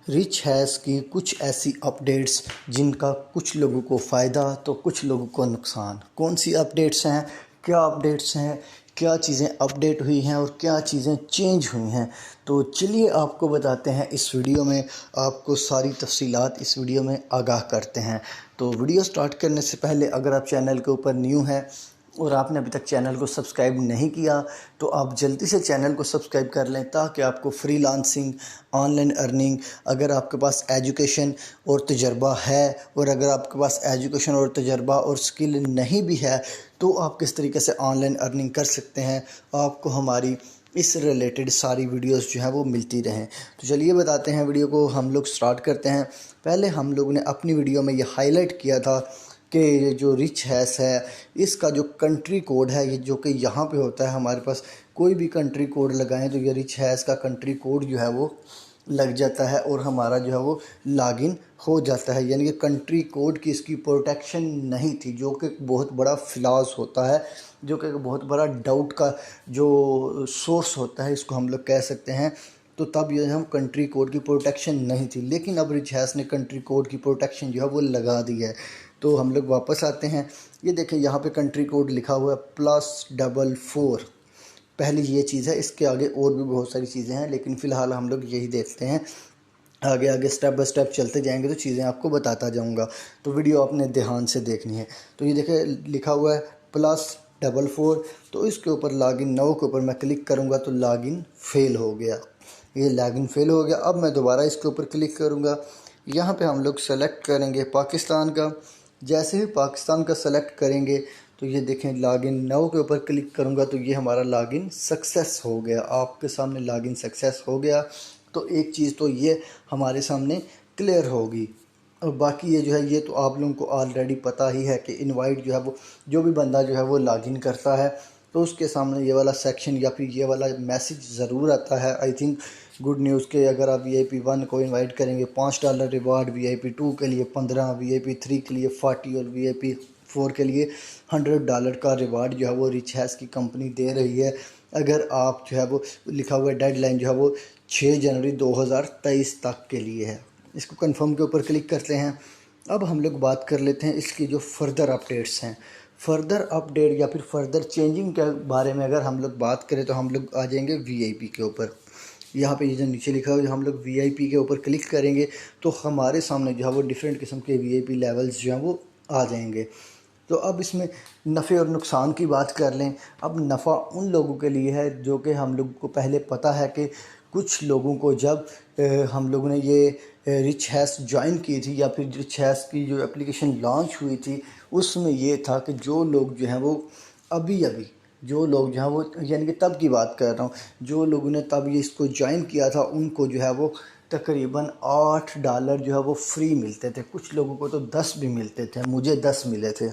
Rich has की कुछ ऐसी अपडेट्स जिनका कुछ लोगों को फ़ायदा तो कुछ लोगों को नुकसान। कौन सी अपडेट्स हैं, क्या अपडेट्स हैं, क्या चीज़ें अपडेट हुई हैं और क्या चीज़ें चेंज हुई हैं, तो चलिए आपको बताते हैं इस वीडियो में। आपको सारी तफसीलात इस वीडियो में आगाह करते हैं। तो वीडियो स्टार्ट करने से पहले अगर आप चैनल के ऊपर न्यू हैं और आपने अभी तक चैनल को सब्सक्राइब नहीं किया तो आप जल्दी से चैनल को सब्सक्राइब कर लें, ताकि आपको फ्रीलांसिंग, ऑनलाइन अर्निंग, अगर आपके पास एजुकेशन और तजर्बा है और अगर आपके पास एजुकेशन और तजर्बा और स्किल नहीं भी है तो आप किस तरीके से ऑनलाइन अर्निंग कर सकते हैं, आपको हमारी इस रिलेटेड सारी वीडियोस जो है वो मिलती रहें। तो चलिए बताते हैं, वीडियो को हम लोग स्टार्ट करते हैं। पहले हम लोग ने अपनी वीडियो में ये हाईलाइट किया था कि ये जो रिच हैश है इसका जो कंट्री कोड है, ये जो कि यहाँ पे होता है हमारे पास, कोई भी कंट्री कोड लगाएं तो ये रिच हैश का कंट्री कोड जो है वो लग जाता है और हमारा जो है वो लॉगिन हो जाता है। यानी कि कंट्री कोड की इसकी प्रोटेक्शन नहीं थी, जो कि बहुत बड़ा फ्लॉज होता है, जो कि बहुत बड़ा डाउट का जो सोर्स होता है, इसको हम लोग कह सकते हैं। तो तब ये हम कंट्री कोड की प्रोटेक्शन नहीं थी, लेकिन अब रिच हैश ने कंट्री कोड की प्रोटेक्शन जो है वो लगा दी है। तो हम लोग वापस आते हैं, ये देखें यहाँ पे कंट्री कोड लिखा हुआ है +44। पहली ये चीज़ है, इसके आगे और भी बहुत सारी चीज़ें हैं, लेकिन फ़िलहाल हम लोग यही देखते हैं। आगे आगे स्टेप बाय स्टेप चलते जाएंगे तो चीज़ें आपको बताता जाऊंगा, तो वीडियो आपने ध्यान से देखनी है। तो ये देखें लिखा हुआ है +44, तो इसके ऊपर लॉगिन नाउ के ऊपर मैं क्लिक करूँगा तो लॉगिन फेल हो गया, ये लॉगिन फेल हो गया। अब मैं दोबारा इसके ऊपर क्लिक करूँगा, यहाँ पे हम लोग सेलेक्ट करेंगे पाकिस्तान का। जैसे ही पाकिस्तान का सेलेक्ट करेंगे तो ये देखें लॉगिन नाउ के ऊपर क्लिक करूँगा तो ये हमारा लॉगिन सक्सेस हो गया, आपके सामने लॉगिन सक्सेस हो गया। तो एक चीज़ तो ये हमारे सामने क्लियर होगी। और बाकी ये जो है ये तो आप लोगों को ऑलरेडी पता ही है कि इनवाइट जो है वो, जो भी बंदा जो है वो लॉगिन करता है तो उसके सामने ये वाला सेक्शन या फिर ये वाला मैसेज ज़रूर आता है। आई थिंक गुड न्यूज़ के अगर आप VIP 1 को इनवाइट करेंगे $5 रिवार्ड, VIP 2 के लिए 15, VIP 3 के लिए 40 और VIP 4 के लिए $100 का रिवार्ड जो है वो रिच हैश की कंपनी दे रही है। अगर आप जो है वो लिखा हुआ डेडलाइन जो है वो 6 जनवरी 2023 तक के लिए है। इसको कंफर्म के ऊपर क्लिक करते हैं। अब हम लोग बात कर लेते हैं इसकी जो फर्दर अपडेट्स हैं। फर्दर अपडेट या फिर फर्दर चेंजिंग के बारे में अगर हम लोग बात करें तो हम लोग आ जाएंगे VIP के ऊपर। यहाँ पे ये जो नीचे लिखा हुआ है, हम लोग VIP के ऊपर क्लिक करेंगे तो हमारे सामने जो है वो डिफरेंट किस्म के VIP लेवल्स जो हैं वो आ जाएंगे। तो अब इसमें नफ़े और नुकसान की बात कर लें। अब नफ़ा उन लोगों के लिए है जो कि हम लोग को पहले पता है कि कुछ लोगों को जब हम लोगों ने ये रिच हैश ज्वाइन की थी या फिर रिच हैश की जो एप्लीकेशन लॉन्च हुई थी, उसमें ये था कि जो लोग जो हैं वो अभी अभी जो लोग जो हैं वो, यानी कि तब की बात कर रहा हूँ, जो लोगों ने तब ये इसको ज्वाइन किया था उनको जो है वो तकरीबन $8 जो है वो फ्री मिलते थे। कुछ लोगों को तो 10 भी मिलते थे, मुझे 10 मिले थे।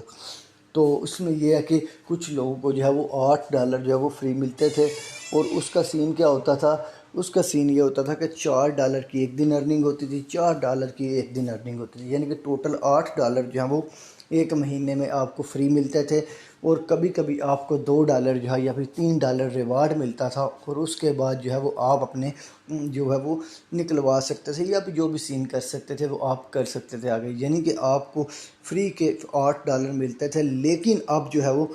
तो उसमें यह है कि कुछ लोगों को जो है वो $8 जो है वो फ्री मिलते थे। और उसका सीन क्या होता था, उसका सीन ये होता था कि $4 की एक दिन अर्निंग होती थी, $4 की एक दिन अर्निंग होती थी, यानी कि टोटल $8 जो है वो एक महीने में आपको फ्री मिलते थे। और कभी कभी आपको $2 जो है या फिर $3 रिवार्ड मिलता था, और उसके बाद जो है वो आप अपने जो है वो निकलवा सकते थे या फिर जो भी सीन कर सकते थे वो आप कर सकते थे आगे। यानी कि आपको फ्री के $8 मिलते थे। लेकिन अब जो है वो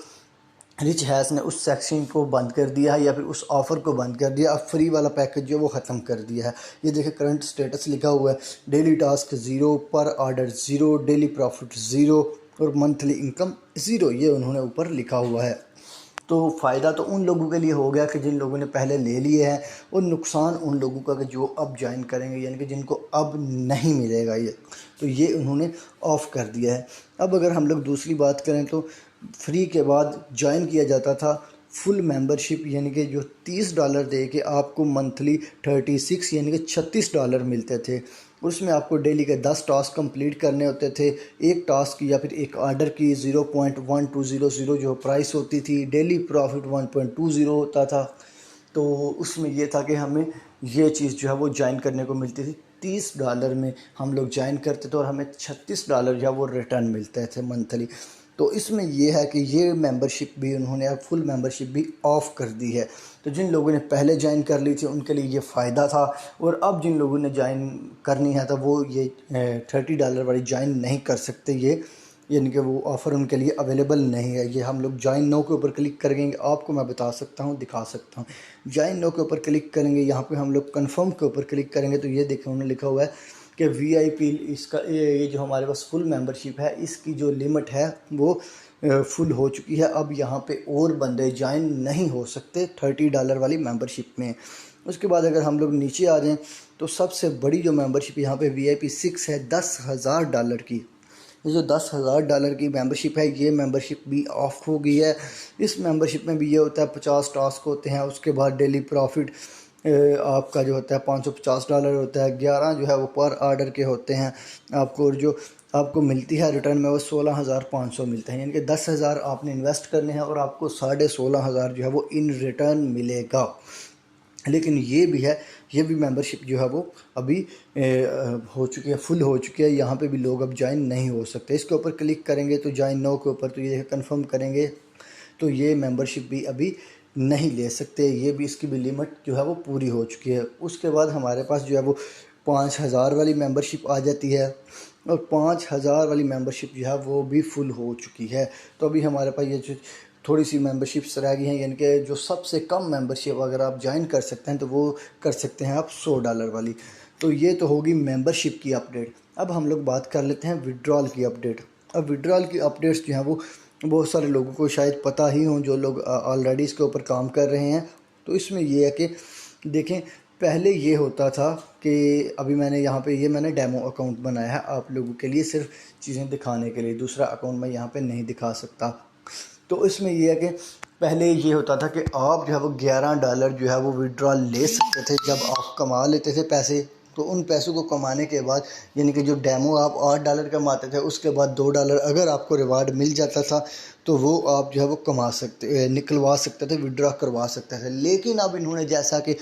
रिच हैश ने उस सेक्शन को बंद कर दिया है या फिर उस ऑफ़र को बंद कर दिया। अब फ्री वाला पैकेज जो वो ख़त्म कर दिया है। ये देखिए करंट स्टेटस लिखा हुआ है, डेली टास्क 0, पर ऑर्डर 0, डेली प्रॉफिट 0 और मंथली इनकम 0, ये उन्होंने ऊपर लिखा हुआ है। तो फ़ायदा तो उन लोगों के लिए हो गया कि जिन लोगों ने पहले ले लिए हैं, और नुकसान उन लोगों का कि जो अब ज्वाइन करेंगे, यानी कि जिनको अब नहीं मिलेगा ये, तो ये उन्होंने ऑफ़ कर दिया है। अब अगर हम लोग दूसरी बात करें तो फ्री के बाद ज्वाइन किया जाता था फुल मेंबरशिप, यानी कि जो $30 दे के आपको मंथली 36 यानी कि $36 मिलते थे। उसमें आपको डेली के 10 टास्क कंप्लीट करने होते थे। एक टास्क या फिर एक ऑर्डर की 0.1200 जो प्राइस होती थी, डेली प्रॉफिट 1.20 होता था। तो उसमें यह था कि हमें ये चीज़ जो है वो ज्वाइन करने को मिलती थी। $30 में हम लोग ज्वाइन करते थे और हमें $36 जो है वो रिटर्न मिलते थे मंथली। तो इसमें ये है कि ये मेंबरशिप भी उन्होंने अब फुल मेंबरशिप भी ऑफ़ कर दी है। तो जिन लोगों ने पहले ज्वाइन कर ली थी उनके लिए ये फ़ायदा था, और अब जिन लोगों ने ज्वाइन करनी है तो वो ये $30 वाली ज्वाइन नहीं कर सकते, ये यानी कि वो ऑफ़र उनके लिए अवेलेबल नहीं है। ये हम लोग ज्वाइन नो के ऊपर क्लिक करेंगे, आपको मैं बता सकता हूँ, दिखा सकता हूँ। ज्वाइन नो के ऊपर क्लिक करेंगे, यहाँ पे हम लोग कन्फर्म के ऊपर क्लिक करेंगे तो ये देखें उन्होंने लिखा हुआ है कि VIP इसका ये जो हमारे पास फुल मेंबरशिप है इसकी जो लिमिट है वो फुल हो चुकी है। अब यहाँ पे और बंदे ज्वाइन नहीं हो सकते $30 वाली मेंबरशिप में। उसके बाद अगर हम लोग नीचे आ जाएँ तो सबसे बड़ी जो मेंबरशिप यहाँ पे VIP 6 है $10,000 की। ये जो $10,000 की मेंबरशिप है ये मेंबरशिप भी ऑफ हो गई है। इस मेंबरशिप में भी ये होता है 50 टास्क होते हैं, उसके बाद डेली प्रॉफिट आपका जो होता है $550 होता है, 11 जो है वो पर ऑर्डर के होते हैं आपको, और जो आपको मिलती है रिटर्न में वो 16,500 मिलते हैं, यानी कि 10,000 आपने इन्वेस्ट करने हैं और आपको 16,500 जो है वो इन रिटर्न मिलेगा। लेकिन ये भी है, ये भी मेंबरशिप जो है वो अभी हो चुकी है, फुल हो चुकी है। यहाँ पे भी लोग अब ज्वाइन नहीं हो सकते। इसके ऊपर क्लिक करेंगे तो ज्वाइन नो के ऊपर तो ये कंफर्म करेंगे तो ये मेंबरशिप भी अभी नहीं ले सकते, ये भी इसकी भी लिमिट जो है वो पूरी हो चुकी है। उसके बाद हमारे पास जो है वो 5,000 वाली मेंबरशिप आ जाती है, और 5,000 वाली मेंबरशिप जो है वो भी फुल हो चुकी है। तो अभी हमारे पास ये जो थोड़ी सी मेंबरशिप्स रह गई हैं, यानी कि जो सबसे कम मेंबरशिप अगर आप ज्वाइन कर सकते हैं तो वो कर सकते हैं आप $100 वाली। तो ये तो होगी मेंबरशिप की अपडेट। अब हम लोग बात कर लेते हैं विड्रॉल की अपडेट। अब विड्रॉल की अपडेट्स जो हैं वो बहुत सारे लोगों को शायद पता ही हों, जो लोग ऑलरेडी इसके ऊपर काम कर रहे हैं। तो इसमें ये है कि देखें, पहले ये होता था कि अभी मैंने यहाँ पे मैंने डेमो अकाउंट बनाया है आप लोगों के लिए, सिर्फ चीज़ें दिखाने के लिए, दूसरा अकाउंट मैं यहाँ पे नहीं दिखा सकता। तो इसमें ये है कि पहले ये होता था कि आप जो है वो $11 जो है वो विड्रॉल ले सकते थे जब आप कमा लेते थे पैसे। तो उन पैसों को कमाने के बाद, यानी कि जो डेमो आप $8 कमाते थे उसके बाद $2 अगर आपको रिवार्ड मिल जाता था तो वो आप जो है वो निकलवा सकते थे, विड्रॉ करवा सकते थे। लेकिन अब इन्होंने, जैसा कि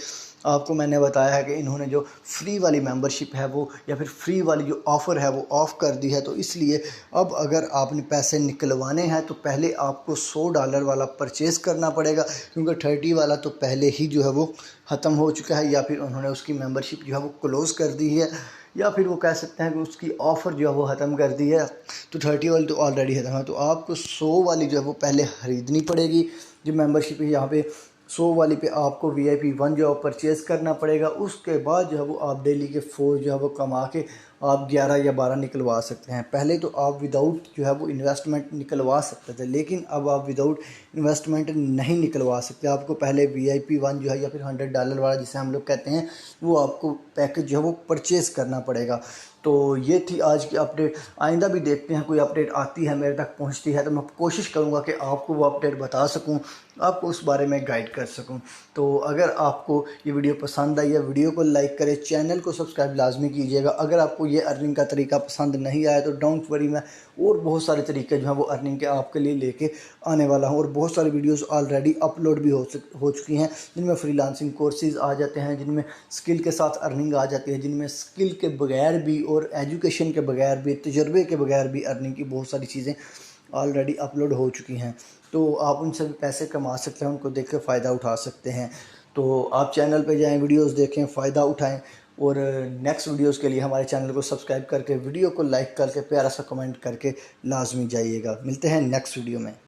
आपको मैंने बताया है कि इन्होंने जो फ्री वाली मेंबरशिप है वो, या फिर फ्री वाली जो ऑफ़र है वो ऑफ़ कर दी है। तो इसलिए अब अगर आपने पैसे निकलवाने हैं तो पहले आपको $100 वाला परचेज़ करना पड़ेगा, क्योंकि 30 वाला तो पहले ही जो है वो ख़त्म हो चुका है, या फिर उन्होंने उसकी मेंबरशिप जो है वो क्लोज़ कर दी है, या फिर वो कह सकते हैं कि उसकी ऑफ़र जो है वो ख़त्म कर दी है। तो 30 वाली तो ऑलरेडी ख़त्म है, तो आपको 100 वाली जो है वो पहले ख़रीदनी पड़ेगी। जो मेंबरशिप है यहाँ पे 100 वाली पे आपको VIP 1 जो है परचेज़ करना पड़ेगा। उसके बाद जो है वो आप डेली के 4 जो है वो कमा के आप 11 या 12 निकलवा सकते हैं। पहले तो आप विदाउट जो है वो इन्वेस्टमेंट निकलवा सकते थे, लेकिन अब आप विदाउट इन्वेस्टमेंट नहीं निकलवा सकते। आपको पहले VIP 1 जो है, या फिर $100 वाला जिसे हम लोग कहते हैं, वो आपको पैकेज जो है वो परचेज़ करना पड़ेगा। तो ये थी आज की अपडेट। आइंदा भी देखते हैं कोई अपडेट आती है, मेरे तक पहुंचती है तो मैं कोशिश करूंगा कि आपको वो अपडेट बता सकूं, आपको उस बारे में गाइड कर सकूं। तो अगर आपको ये वीडियो पसंद आई है, वीडियो को लाइक करें, चैनल को सब्सक्राइब लाजमी कीजिएगा। अगर आपको ये अर्निंग का तरीका पसंद नहीं आया तो डोंट वरी, मैं और बहुत सारे तरीके जो हैं वो अर्निंग के आपके लिए लेके आने वाला हूँ। और बहुत सारी वीडियोस ऑलरेडी अपलोड भी हो चुकी हैं, जिनमें फ्रीलांसिंग कोर्सेज़ आ जाते हैं, जिनमें स्किल के साथ अर्निंग आ जाती है, जिनमें स्किल के बगैर भी और एजुकेशन के बगैर भी, तजर्बे के बगैर भी अर्निंग की बहुत सारी चीज़ें ऑलरेडी अपलोड हो चुकी हैं। तो आप उनसे भी पैसे कमा सकते हैं, उनको देख कर फ़ायदा उठा सकते हैं। तो आप चैनल पे जाएं, वीडियोस देखें, फ़ायदा उठाएं, और नेक्स्ट वीडियोस के लिए हमारे चैनल को सब्सक्राइब करके, वीडियो को लाइक करके, प्यारा सा कमेंट करके लाजमी जाइएगा। मिलते हैं नेक्स्ट वीडियो में।